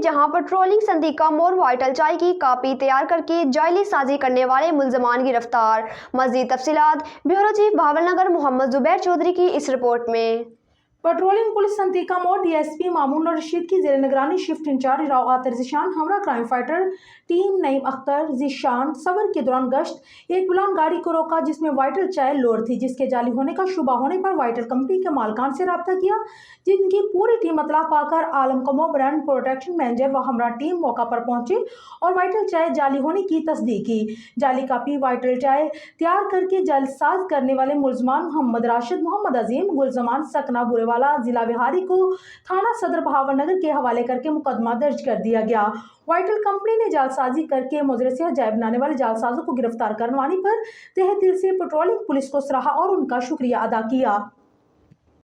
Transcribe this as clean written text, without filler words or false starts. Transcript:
जहां पेट्रोलिंग संदीका मोर वाइटल चाय की कापी तैयार करके जायली साजी करने वाले मुलजमान गिरफ्तार। मजीद तफसीलात ब्यूरो चीफ भावलनगर मोहम्मद जुबैर चौधरी की इस रिपोर्ट में। पेट्रोलिंग पुलिस संतीका मोड़ डीएसपी मामून रशीद की जेर निगरानी शिफ्ट इंचार्ज राव आतिर जीशान हमरा crime fighter team Naeem Akhtar Zeeshan सफर के दौरान गश्त एक बुलंद गाड़ी को रोका जिसमें वाइटल चाय लोड थी, जिसके जाली होने का शुबा होने पर वाइटल कंपनी के मालकान से रब्ता किया, जिनकी पूरी टीम इतला पाकर आलम कमो ब्रांड प्रोटेक्शन मैनेजर व हमरा टीम मौका पर पहुंचे और वाइटल चाय जाली होने की तस्दीक की। जाली कापी वाइटल चाय तैयार करके जलसाज करने वाले मुलजमान मोहम्मद राशिद, मोहम्मद अजीम, गुलजमान सकना बुरेवाला जिला बिहारी को थाना सदर भावलनगर के हवाले करके मुकदमा दर्ज कर दिया गया। वाइटल कंपनी ने जालसाजी करके मुजरिम से अजायब बनाने वाले जालसाजों को गिरफ्तार करवाने पर तहे दिल से पेट्रोलिंग पुलिस को सराहा और उनका शुक्रिया अदा किया।